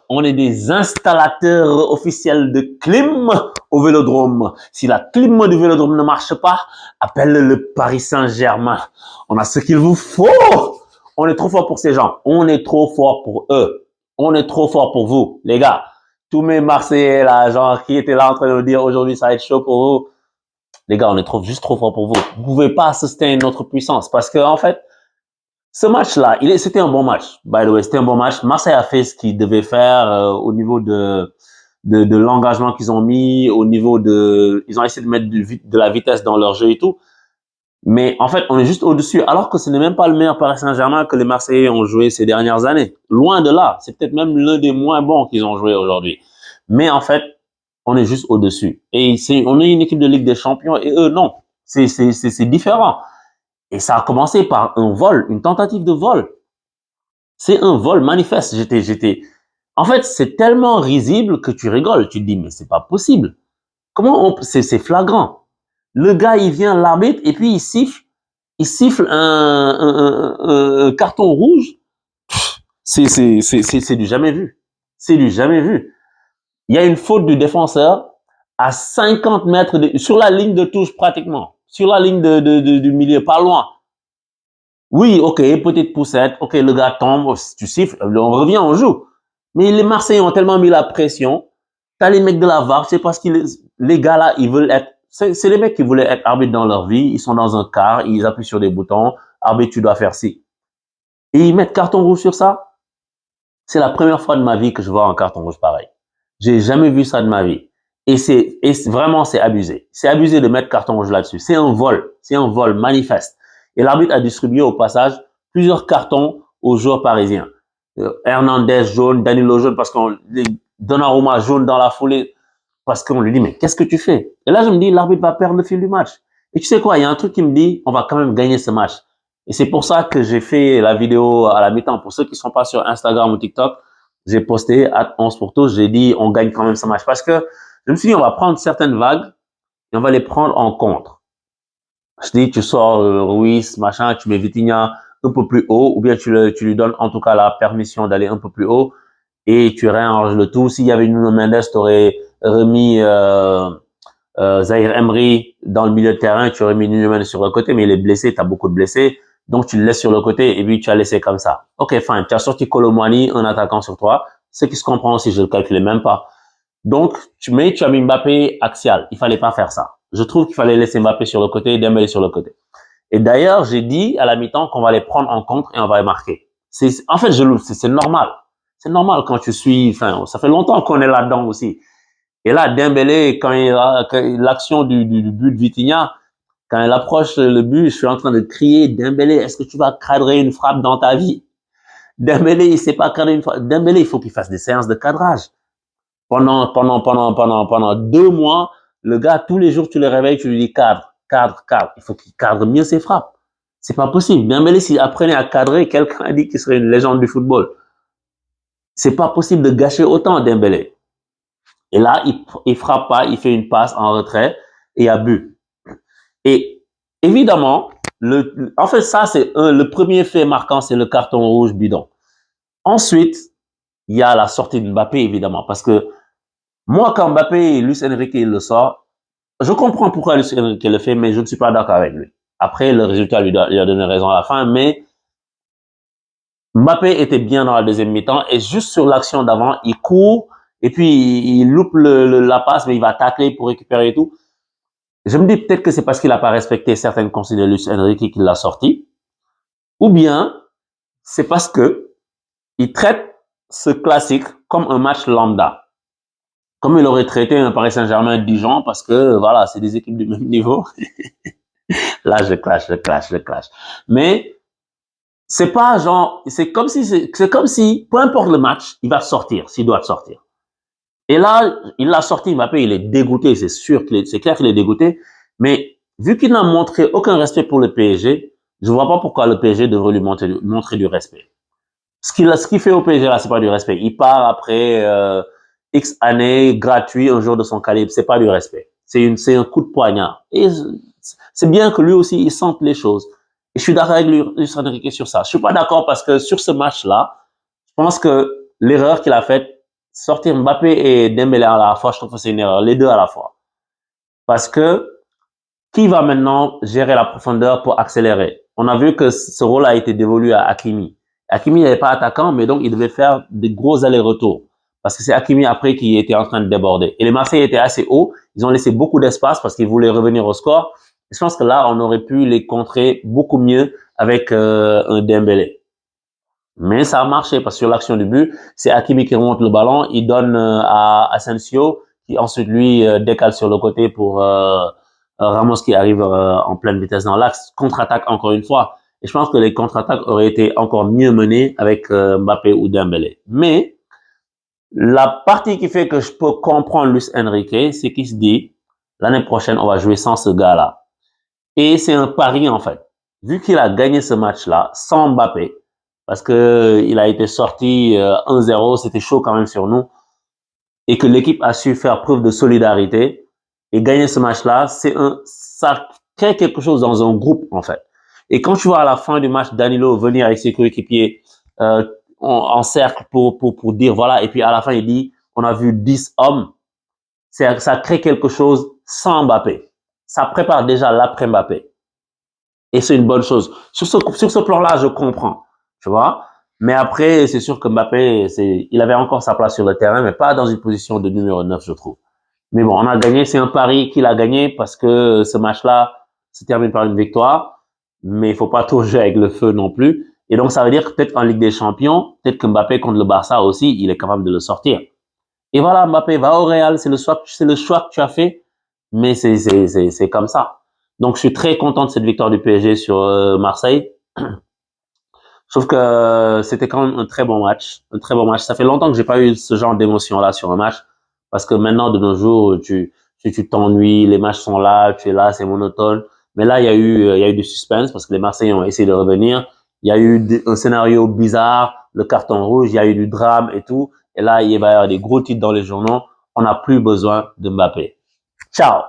On est des installateurs officiels de clim au Vélodrome. Si la clim du Vélodrome ne marche pas, appelle le Paris Saint-Germain. On a ce qu'il vous faut. On est trop fort pour ces gens. On est trop fort pour eux. On est trop fort pour vous, les gars. Tous mes Marseillais, là, genre, qui étaient là en train de nous dire aujourd'hui, ça va être chaud pour vous. Les gars, on est juste trop fort pour vous. Vous pouvez pas sustain notre puissance parce que, en fait, ce match-là, c'était un bon match. By the way, c'était un bon match. Marseille a fait ce qu'il devait faire au niveau de l'engagement qu'ils ont mis, au niveau ils ont essayé de mettre de la vitesse dans leur jeu et tout. Mais en fait, on est juste au-dessus, alors que ce n'est même pas le meilleur Paris Saint-Germain que les Marseillais ont joué ces dernières années. Loin de là. C'est peut-être même l'un des moins bons qu'ils ont joué aujourd'hui. Mais en fait, on est juste au-dessus. Et on est une équipe de Ligue des Champions et eux, non. C'est différent. Et ça a commencé par un vol, une tentative de vol. C'est un vol manifeste. En fait, c'est tellement risible que tu rigoles. Tu te dis, mais c'est pas possible. C'est flagrant. Le gars, il vient, l'arbitre, et puis il siffle un carton rouge. C'est du jamais vu. C'est du jamais vu. Il y a une faute du défenseur à 50 mètres sur la ligne de touche pratiquement. Sur la ligne du milieu, pas loin. Oui, ok, petite poussette, ok, le gars tombe, tu siffles, on revient, on joue. Mais les Marseillais ont tellement mis la pression, t'as les mecs de la VAR, c'est parce que les gars là, ils veulent être, c'est les mecs qui voulaient être arbitres dans leur vie, ils sont dans un car, ils appuient sur des boutons, arbitre, tu dois faire ci. Et ils mettent carton rouge sur ça. C'est la première fois de ma vie que je vois un carton rouge pareil. J'ai jamais vu ça de ma vie. Et vraiment, c'est abusé. C'est abusé de mettre carton rouge là-dessus. C'est un vol manifeste. Et l'arbitre a distribué au passage plusieurs cartons aux joueurs parisiens. Hernandez jaune, Danilo jaune, parce qu'on Donnarumma jaune dans la foulée, parce qu'on lui dit, mais qu'est-ce que tu fais? Et là, je me dis, l'arbitre va perdre le fil du match. Et tu sais quoi, il y a un truc qui me dit, on va quand même gagner ce match. Et c'est pour ça que j'ai fait la vidéo à la mi-temps. Pour ceux qui ne sont pas sur Instagram ou TikTok, j'ai posté à 11 pour tous, j'ai dit, on gagne quand même ce match. Parce que je me suis dit, on va prendre certaines vagues et on va les prendre en contre. Je dis, tu sors Ruiz, machin, tu mets Vitinha un peu plus haut, ou bien tu lui donnes en tout cas la permission d'aller un peu plus haut et tu réarranges le tout. S'il y avait Nuno Mendes, tu aurais remis Zahir Emery dans le milieu de terrain, tu aurais mis Nuno Mendes sur le côté, mais il est blessé, tu as beaucoup de blessés, donc tu le laisses sur le côté et puis tu as laissé comme ça. Ok, fine, tu as sorti Kolo Muani, un attaquant sur toi, ce qui se comprend aussi, je ne le calculais même pas. Donc, tu as mis Mbappé axial. Il fallait pas faire ça. Je trouve qu'il fallait laisser Mbappé sur le côté et Dembélé sur le côté. Et d'ailleurs, j'ai dit à la mi-temps qu'on va les prendre en contre et on va les marquer. En fait, c'est normal. C'est normal quand tu suis, enfin, ça fait longtemps qu'on est là-dedans aussi. Et là, Dembélé, quand l'action du but de Vitinha, quand il approche le but, je suis en train de crier, Dembélé, est-ce que tu vas cadrer une frappe dans ta vie? Dembélé, il sait pas cadrer une frappe. Dembélé, il faut qu'il fasse des séances de cadrage. Pendant 2 mois, le gars, tous les jours, tu le réveilles, tu lui dis cadre. Il faut qu'il cadre mieux ses frappes. C'est pas possible. Dembélé, s'il apprenait à cadrer, quelqu'un a dit qu'il serait une légende du football. C'est pas possible de gâcher autant Dembélé. Et là, il frappe pas, il fait une passe en retrait et il a but. Et évidemment, en fait, ça, c'est le premier fait marquant, c'est le carton rouge bidon. Ensuite, il y a la sortie de Mbappé, évidemment, parce que moi, quand Mbappé et Luis Enrique le sort, je comprends pourquoi Luis Enrique le fait, mais je ne suis pas d'accord avec lui. Après, le résultat lui a donné raison à la fin, mais Mbappé était bien dans la deuxième mi-temps et juste sur l'action d'avant, il court et puis il loupe la passe, mais il va tacler pour récupérer et tout. Je me dis peut-être que c'est parce qu'il n'a pas respecté certaines consignes de Luis Enrique qu'il l'a sorti, ou bien c'est parce que il traite ce classique comme un match lambda. Comme il aurait traité un Paris Saint-Germain Dijon, parce que voilà, c'est des équipes du même niveau. Là, je clash. Mais c'est pas genre, c'est comme si, peu importe le match, il va sortir, s'il doit sortir. Et là, il l'a sorti, Mbappé, il est dégoûté, c'est clair qu'il est dégoûté. Mais vu qu'il n'a montré aucun respect pour le PSG, je vois pas pourquoi le PSG devrait lui montrer du respect. Ce qu'il fait au PSG là, c'est pas du respect. Il part après X années gratuit un jour de son calibre, c'est pas du respect. C'est un coup de poignard. Et c'est bien que lui aussi il sente les choses. Et je suis d'accord avec Luis Enrique sur ça. Je suis pas d'accord parce que sur ce match-là, je pense que l'erreur qu'il a faite, sortir Mbappé et Dembélé à la fois, je trouve que c'est une erreur, les deux à la fois. Parce que qui va maintenant gérer la profondeur pour accélérer? On a vu que ce rôle a été dévolu à Hakimi. Hakimi n'était pas attaquant, mais donc il devait faire des gros allers-retours. Parce que c'est Hakimi après qui était en train de déborder. Et les Marseillais étaient assez hauts. Ils ont laissé beaucoup d'espace parce qu'ils voulaient revenir au score. Et je pense que là, on aurait pu les contrer beaucoup mieux avec un Dembélé. Mais ça a marché parce que sur l'action du but, c'est Hakimi qui remonte le ballon, il donne à Asensio qui ensuite lui décale sur le côté pour Ramos qui arrive en pleine vitesse dans l'axe, contre-attaque encore une fois. Et je pense que les contre-attaques auraient été encore mieux menées avec Mbappé ou Dembélé. Mais la partie qui fait que je peux comprendre Luis Enrique, c'est qu'il se dit l'année prochaine on va jouer sans ce gars-là. Et c'est un pari en fait. Vu qu'il a gagné ce match-là sans Mbappé, parce que il a été sorti 1-0, c'était chaud quand même sur nous, et que l'équipe a su faire preuve de solidarité et gagner ce match-là, ça crée quelque chose dans un groupe en fait. Et quand tu vois à la fin du match Danilo venir avec ses coéquipiers en cercle pour dire voilà, et puis à la fin il dit on a vu 10 hommes, ça crée quelque chose sans Mbappé. Ça prépare déjà l'après Mbappé. Et c'est une bonne chose. Sur ce plan-là, je comprends, tu vois. Mais après, c'est sûr que Mbappé, il avait encore sa place sur le terrain, mais pas dans une position de numéro 9, je trouve. Mais bon, on a gagné, c'est un pari qu'il a gagné parce que ce match-là se termine par une victoire, mais il faut pas tout jouer avec le feu non plus. Et donc, ça veut dire que peut-être en Ligue des Champions, peut-être que Mbappé contre le Barça aussi, il est capable de le sortir. Et voilà, Mbappé va au Real, c'est le choix que tu as fait, mais c'est comme ça. Donc, je suis très content de cette victoire du PSG sur Marseille. Sauf que c'était quand même un très bon match, un très bon match. Ça fait longtemps que j'ai pas eu ce genre d'émotion-là sur un match, parce que maintenant, de nos jours, tu t'ennuies, les matchs sont là, tu es là, c'est monotone. Mais là, il y a eu du suspense parce que les Marseillais ont essayé de revenir. Il y a eu un scénario bizarre, le carton rouge, il y a eu du drame et tout. Et là, il va y avoir des gros titres dans les journaux. On n'a plus besoin de Mbappé. Ciao!